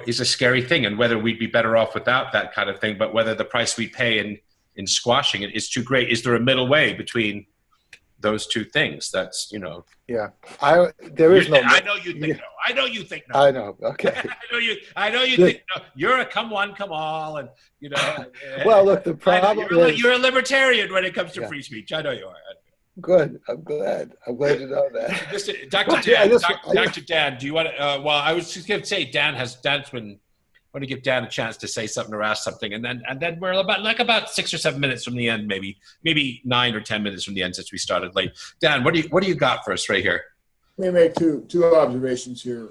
is a scary thing. And whether we'd be better off without that kind of thing, but whether the price we pay in squashing it is too great. Is there a middle way between those two things? That's, Yeah. There is no. I know you think no. I know you think no. I know. Okay. I know you think no. You're a come one, come all, and Well, look, the problem is you're a libertarian when it comes to free speech. I know you are. Good. I'm glad to know that. Dr. Dan, do you want to? Well, I was just going to say, Dan's been. I want to give Dan a chance to say something or ask something, and then we're about 6 or 7 minutes from the end, maybe 9 or 10 minutes from the end since we started late. Dan, what do you got for us right here? Let me make two observations here.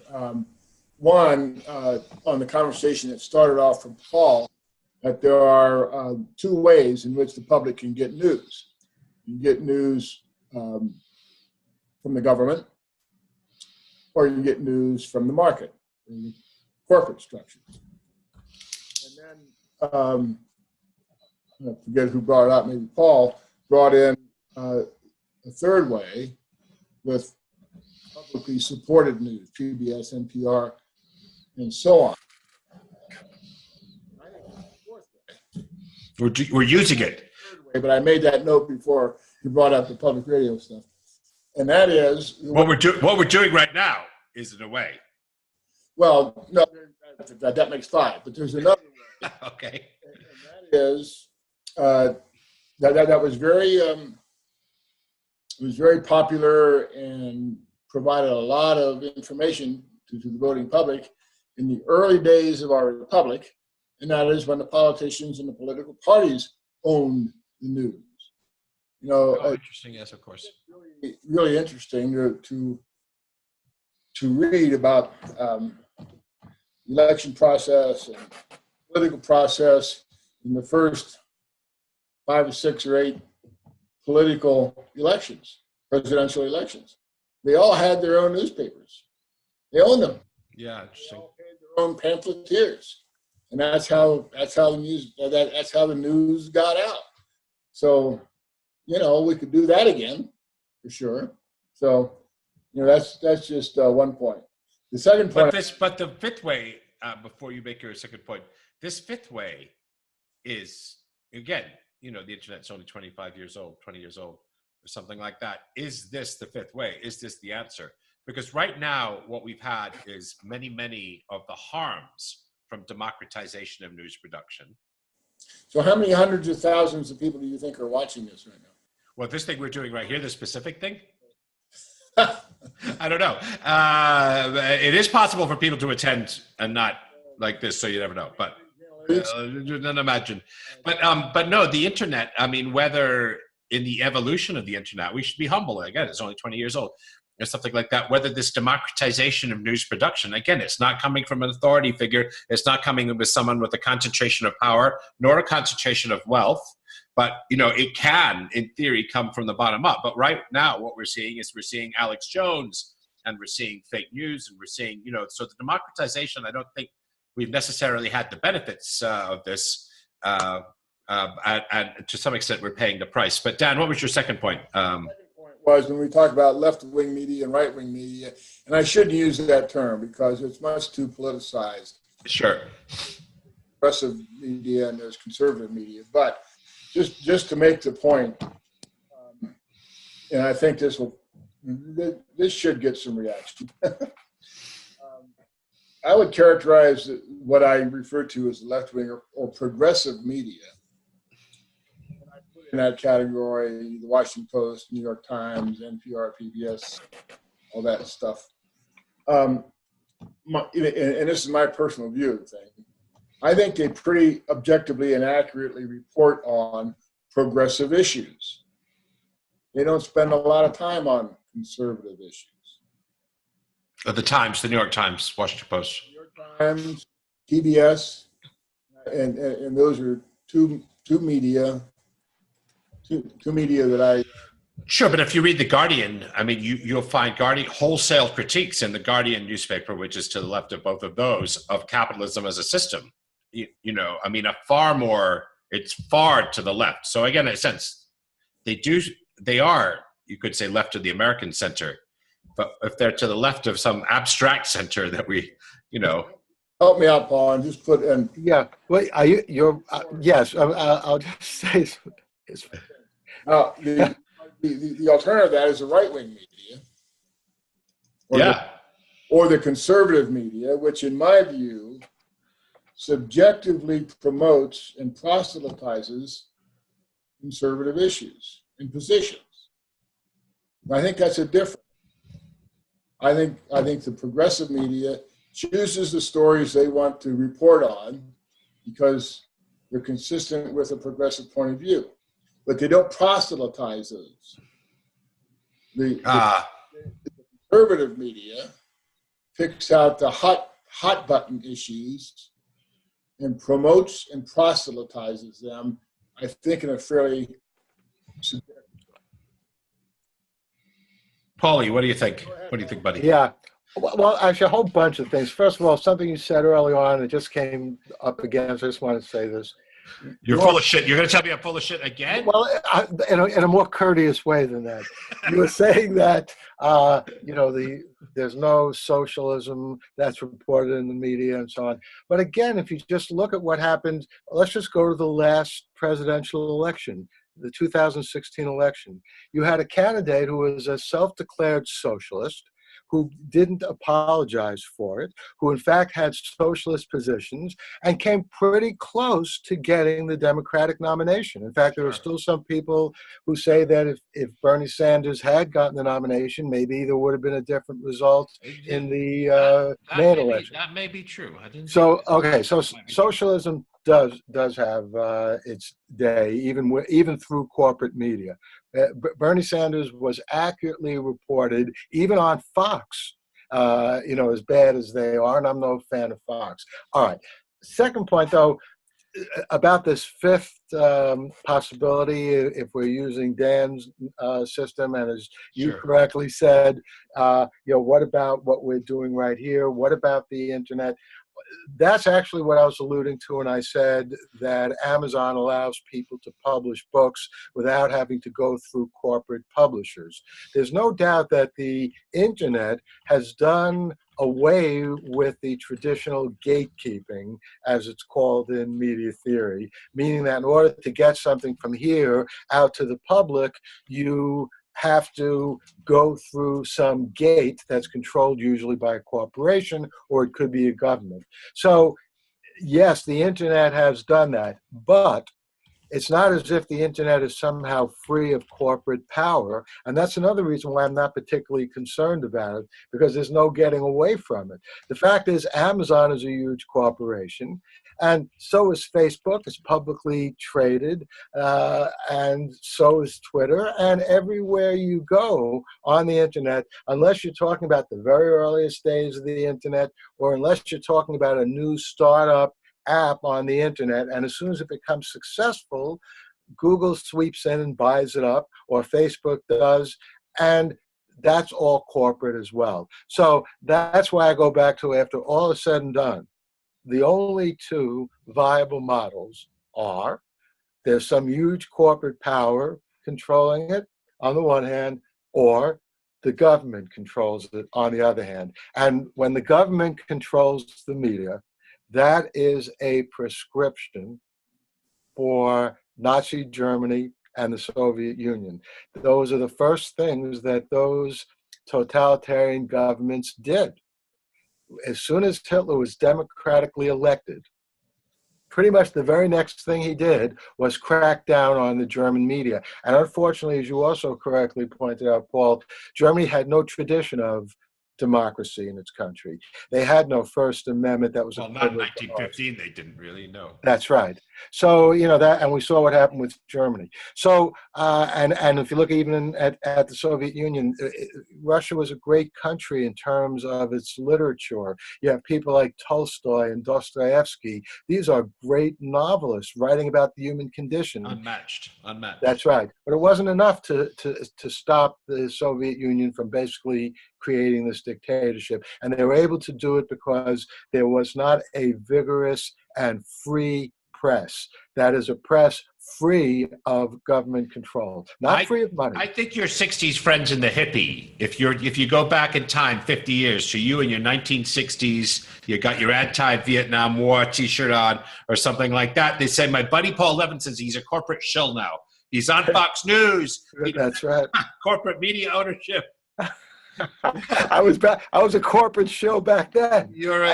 One, on the conversation that started off from Paul, that there are two ways in which the public can get news. You get news from the government, or you get news from the market, corporate structures. And then, I forget who brought it up, maybe Paul, brought in a third way with publicly supported news, PBS, NPR, and so on. I think it's the fourth way. We're using it. But I made that note before you brought up the public radio stuff. And that is... What we're doing right now is in a way. Well, no, that makes 5, but there's another way. Okay. And that is that was very popular and provided a lot of information to the voting public in the early days of our republic, and that is when the politicians and the political parties owned the news. Interesting. Yes, of course. Really, really interesting to read about election process and political process in the first 5 or 6 or 8 political elections, presidential elections. They all had their own newspapers. They owned them. Yeah, interesting. They all paid their own pamphleteers, and that's how the news got out. So, we could do that again, for sure. So, that's just one point. The second point. But the fifth way, before you make your second point, this fifth way is, again, the internet's only 25 years old, 20 years old, or something like that. Is this the fifth way? Is this the answer? Because right now, what we've had is many, many of the harms from democratization of news production. So how many hundreds of thousands of people do you think are watching this right now? Well, this thing we're doing right here, this specific thing? I don't know. It is possible for people to attend and not like this, so you never know. But don't imagine. But no, the internet. I mean, whether in the evolution of the internet, we should be humble. Again, it's only 20 years old, or something like that. Whether this democratization of news production, again, it's not coming from an authority figure. It's not coming with someone with a concentration of power, nor a concentration of wealth. But, it can, in theory, come from the bottom up. But right now, what we're seeing is Alex Jones, and we're seeing fake news, and we're seeing, so the democratization, I don't think we've necessarily had the benefits of this. And to some extent, we're paying the price. But Dan, what was your second point? Second point was when we talk about left-wing media and right-wing media, and I shouldn't use that term because it's much too politicized. Sure. Progressive media and there's conservative media, but just to make the point, and I think this should get some reaction. I would characterize what I refer to as left-wing or progressive media. And I put in that category, the Washington Post, New York Times, NPR, PBS, all that stuff. And this is my personal view of the thing. I think they pretty objectively and accurately report on progressive issues. They don't spend a lot of time on conservative issues. The Times, the New York Times, Washington Post. New York Times, PBS, and those are two media that I... Sure, but if you read The Guardian, I mean, you'll find wholesale critiques in The Guardian newspaper, which is to the left of both of those, of capitalism as a system. You know, I mean, it's far to the left. So again, in a sense, they are, you could say, left of the American center. But if they're to the left of some abstract center that we, you know. Help me out, Paul, and just put in. Yeah, well, yes, I'll just say. The alternative to that is the right-wing media. Or the conservative media, which in my view subjectively promotes and proselytizes conservative issues and positions. I think that's a difference. I think the progressive media chooses the stories they want to report on because they're consistent with a progressive point of view, but they don't proselytize those. The conservative media picks out the hot button issues and promotes and proselytizes them, I think, in a fairly subjective way. Paulie, what do you think? What do you think, buddy? Yeah. Well, actually, a whole bunch of things. First of all, something you said early on, it just came up again, so I just wanted to say this. You're full of shit. You're going to tell me I'm full of shit again? Well, in a more courteous way than that. You were saying that, there's no socialism that's reported in the media and so on. But again, if you just look at what happened, let's just go to the last presidential election, the 2016 election. You had a candidate who was a self-declared socialist, who didn't apologize for it, who in fact had socialist positions and came pretty close to getting the Democratic nomination. In fact, there are still some people who say that if Bernie Sanders had gotten the nomination, maybe there would have been a different result in the main election. That may be true. So socialism does have its day, even through corporate media. Bernie Sanders was accurately reported, even on Fox, as bad as they are, and I'm no fan of Fox. All right. Second point, though, about this fifth possibility, if we're using Dan's system, and as you correctly said, what about what we're doing right here? What about the internet? That's actually what I was alluding to when I said that Amazon allows people to publish books without having to go through corporate publishers. There's no doubt that the internet has done away with the traditional gatekeeping, as it's called in media theory, meaning that in order to get something from here out to the public, you have to go through some gate that's controlled usually by a corporation, or it could be a government. So yes, the internet has done that, but it's not as if the internet is somehow free of corporate power. And that's another reason why I'm not particularly concerned about it, because there's no getting away from it. The fact is, Amazon is a huge corporation, and so is Facebook. It's publicly traded, and so is Twitter. And everywhere you go on the internet, unless you're talking about the very earliest days of the internet, or unless you're talking about a new startup app on the internet, and as soon as it becomes successful, Google sweeps in and buys it up, or Facebook does, and that's all corporate as well. So that's why I go back to, after all is said and done, the only two viable models are there's some huge corporate power controlling it on the one hand, or the government controls it on the other hand. And when the government controls the media, that is a prescription for Nazi Germany and the Soviet Union. Those are the first things that those totalitarian governments did. As soon as Hitler was democratically elected, pretty much the very next thing he did was crack down on the German media. And unfortunately, as you also correctly pointed out, Paul, Germany had no tradition of democracy in its country. They had no First Amendment that was well, not in 1915. They didn't really know. That's right. So that, and we saw what happened with Germany. So and if you look even at the Soviet Union, Russia was a great country in terms of its literature. You have people like Tolstoy and Dostoevsky. These are great novelists writing about the human condition. Unmatched. That's right. But it wasn't enough to stop the Soviet Union from basically creating this dictatorship. And they were able to do it because there was not a vigorous and free press. That is a press free of government control, not free of money. I think your 60s friends in the hippie, if you go back in time 50 years to you in your 1960s, you got your anti-Vietnam War t-shirt on or something like that, they say, my buddy Paul Levinson, he's a corporate shill now. He's on Fox News. That's right. Corporate media ownership. I was a corporate show back then. You're a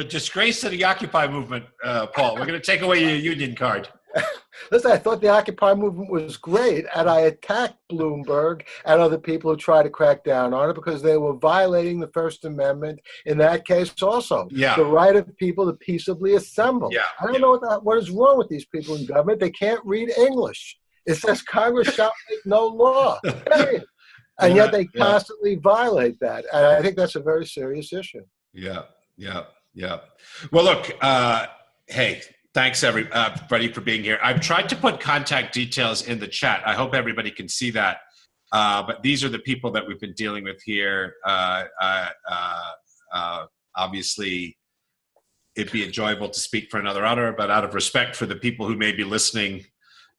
disgrace to the Occupy movement, Paul. We're going to take away your union card. Listen, I thought the Occupy movement was great, and I attacked Bloomberg and other people who tried to crack down on it because they were violating the First Amendment in that case also. Yeah. The right of people to peaceably assemble. Yeah. I don't know what is wrong with these people in government. They can't read English. It says Congress shall make no law. Period. And yet they constantly violate that. And I think that's a very serious issue. Yeah. Well, look, hey, thanks everybody for being here. I've tried to put contact details in the chat. I hope everybody can see that. But these are the people that we've been dealing with here. Obviously, it'd be enjoyable to speak for another hour, but out of respect for the people who may be listening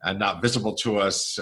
and not visible to us,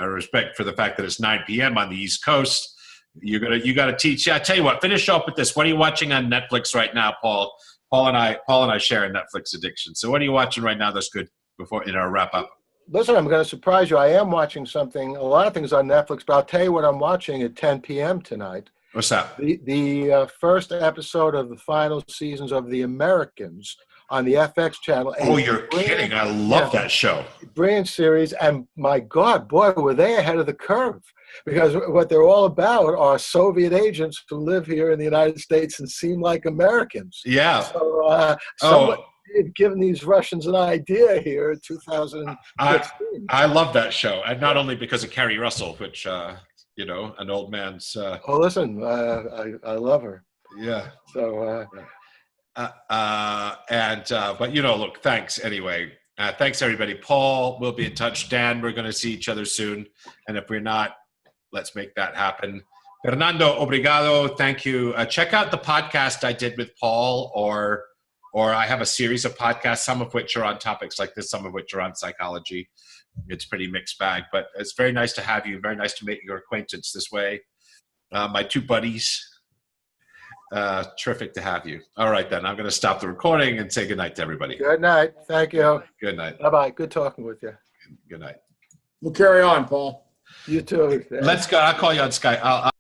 respect for the fact that it's 9 p.m. on the East Coast, you got to teach. Yeah, I tell you what, finish up with this. What are you watching on Netflix right now, Paul? Paul and I share a Netflix addiction. So what are you watching right now that's good before in our wrap up? Listen, I'm going to surprise you. I am watching a lot of things on Netflix, but I'll tell you what I'm watching at 10 p.m. tonight. What's that? The first episode of the final seasons of The Americans on the FX channel. Oh, you're kidding. I love that show. Brilliant series. And my God, boy, were they ahead of the curve. Because what they're all about are Soviet agents who live here in the United States and seem like Americans. Yeah. So someone had given these Russians an idea here in 2016. I love that show. And not only because of Carrie Russell, which, an old man's... Oh, listen, I love her. Yeah. So... but look, thanks anyway. Thanks everybody. Paul, we'll be in touch. Dan, we're going to see each other soon. And if we're not, let's make that happen. Fernando, obrigado. Thank you. Check out the podcast I did with Paul, or I have a series of podcasts, some of which are on topics like this, some of which are on psychology. It's pretty mixed bag, but it's very nice to have you. Very nice to make your acquaintance this way. My two buddies. Terrific to have you. All right, then. I'm going to stop the recording and say good night to everybody. Good night. Thank you. Good night. Bye-bye. Good talking with you. Good night. We'll carry on, Paul. You too. Let's go. I'll call you on Skype.